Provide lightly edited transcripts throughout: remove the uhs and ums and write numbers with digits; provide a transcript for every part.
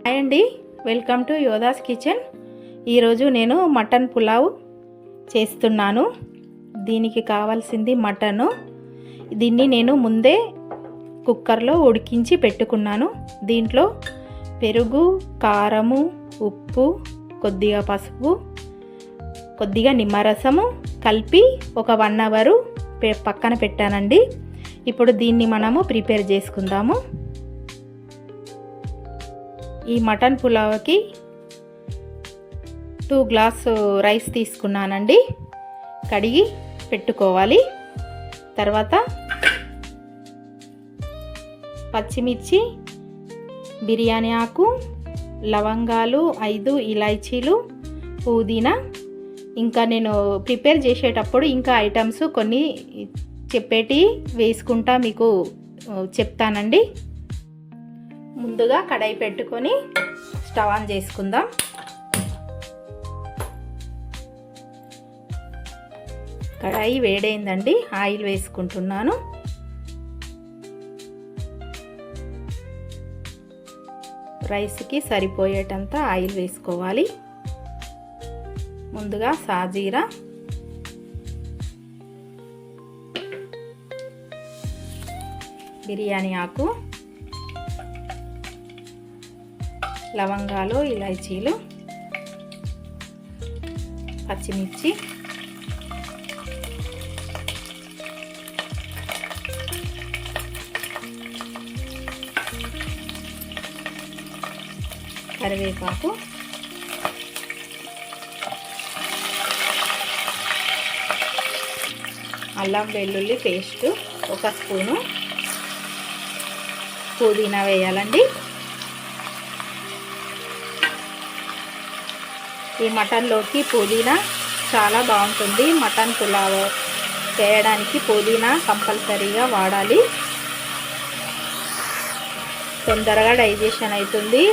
Hi అండి, welcome to Yoddhas kitchen. ఈరోజు నేను మటన్ పులావ్ చేస్తున్నాను. దీనికి కావాల్సింది మటను. దీన్ని నేను ముందే కుక్కర్లో ఉడికించి పెట్టుకున్నాను. దీంట్లో పెరుగు, కారము, ఉప్పు, కొద్దిగా పసుపు, కొద్దిగా నిమ్మరసము కలిపి ఒక 1 అవర్ పక్కన పెట్టానండి. ఇప్పుడు దీన్ని మనము ప్రిపేర్ చేసుకుందాము. ఈ మటన్ పులావ్కి 2 గ్లాస్ రైస్ తీసుకున్నానండి. కడిగి పెట్టుకోవాలి. తర్వాత పచ్చిమిర్చి, బిర్యానీ ఆకు, లవంగాలు 5 ఇలాచీలు, పుదీనా, ఇంకా నేను ప్రిపేర్ చేసేటప్పుడు ఇంకా ఐటమ్స్ కొన్ని చెప్పేటి వేసుకుంటా మీకు చెప్తానండి. ముందుగా కడాయి పెట్టుకొని స్టవ్ ఆన్ చేసుకుందాం. కడాయి వేడైందండి. ఆయిల్ వేసుకుంటున్నాను. రైస్కి సరిపోయేటంత ఆయిల్ వేసుకోవాలి. ముందుగా సాజీరా, బిర్యానీ ఆకు, లవంగాలు, ఇలాచీలు, పచ్చిమిర్చి, కరివేపాకు, అల్లం వెల్లుల్లి పేస్ట్ 1 స్పూను, పుదీనా వేయాలండి. ఈ మటన్లోకి పుదీనా చాలా బాగుంటుంది. మటన్ పులావ్ చేయడానికి పుదీనా కంపల్సరీగా వాడాలి. తొందరగా డైజెషన్ అవుతుంది.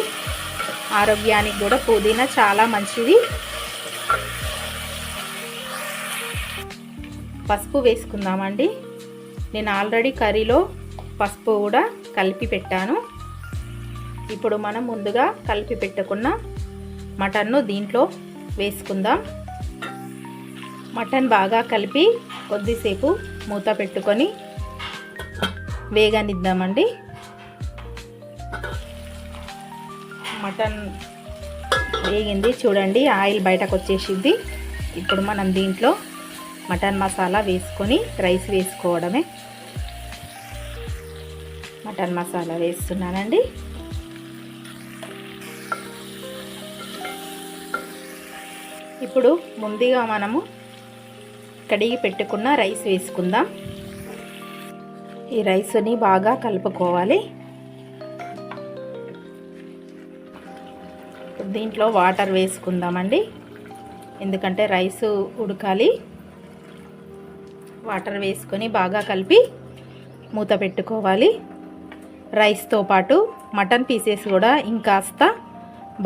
ఆరోగ్యానికి కూడా పుదీనా చాలా మంచిది. పసుపు వేసుకుందామండి. నేను ఆల్రెడీ కర్రీలో పసుపు కూడా కలిపి పెట్టాను. ఇప్పుడు మనం ముందుగా కలిపి పెట్టుకున్న మటన్ను దీంట్లో వేసుకుందాం. మటన్ బాగా కలిపి కొద్దిసేపు మూత పెట్టుకొని వేగనిద్దామండి. మటన్ వేగింది చూడండి, ఆయిల్ బయటకు వచ్చేసింది. ఇప్పుడు మనం దీంట్లో మటన్ మసాలా వేసుకొని రైస్ వేసుకోవడమే. మటన్ మసాలా వేస్తున్నానండి. ఇప్పుడు ముందుగా మనము కడిగి పెట్టుకున్న రైస్ వేసుకుందాం. ఈ రైస్ని బాగా కలుపుకోవాలి. దీంట్లో వాటర్ వేసుకుందామండి, ఎందుకంటే రైస్ ఉడకాలి. వాటర్ వేసుకొని బాగా కలిపి మూత పెట్టుకోవాలి. రైస్తో పాటు మటన్ పీసెస్ కూడా ఇంకాస్త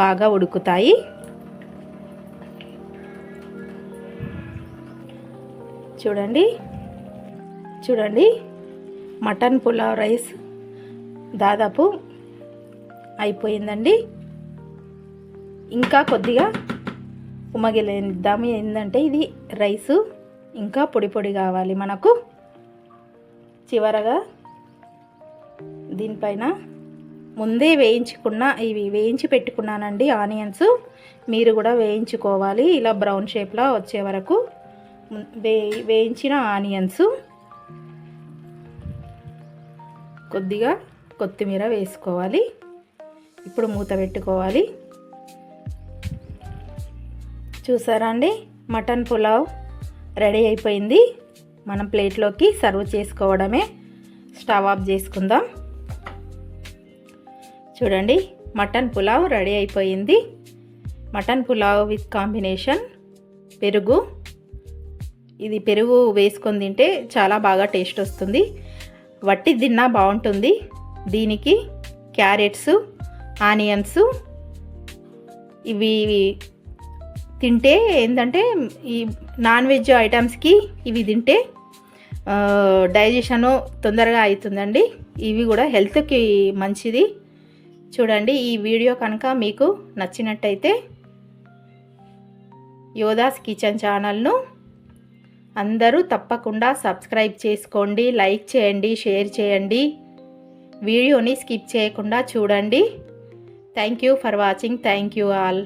బాగా ఉడుకుతాయి. చూడండి మటన్ పులావ్ రైస్ దాదాపు అయిపోయిందండి. ఇంకా కొద్దిగా ఉమ్మగిలేద్దాము. ఏంటంటే ఇది రైసు ఇంకా పొడి పొడి కావాలి మనకు. చివరగా దీనిపైన ముందే వేయించి పెట్టుకున్నానండి ఆనియన్స్. మీరు కూడా వేయించుకోవాలి. ఇలా బ్రౌన్ షేప్లో వచ్చే వరకు వేయించిన ఆనియన్స్, కొద్దిగా కొత్తిమీర వేసుకోవాలి. ఇప్పుడు మూత పెట్టుకోవాలి. చూసారా అండి, మటన్ పులావ్ రెడీ అయిపోయింది. మనం ప్లేట్లోకి సర్వ్ చేసుకోవడమే. స్టవ్ ఆఫ్ చేసుకుందాం. చూడండి, మటన్ పులావ్ రెడీ అయిపోయింది. మటన్ పులావ్ విత్ కాంబినేషన్ పెరుగు. ఇది పెరుగు వేసుకొని తింటే చాలా బాగా టేస్ట్ వస్తుంది. వట్టి తిన్నా బాగుంటుంది. దీనికి క్యారెట్స్, ఆనియన్స్ ఇవి తింటే ఏంటంటే ఈ నాన్ వెజ్ ఐటమ్స్కి ఇవి తింటే డైజెషన్ తొందరగా అవుతుందండి. ఇవి కూడా హెల్త్కి మంచిది. చూడండి, ఈ వీడియో కనుక మీకు నచ్చినట్టయితే యోధాస్ కిచెన్ ఛానల్ను అందరూ తప్పకుండా సబ్స్క్రైబ్ చేసుకోండి, లైక్ చేయండి, షేర్ చేయండి, వీడియోని స్కిప్ చేయకుండా చూడండి. Thank you for watching. Thank you all.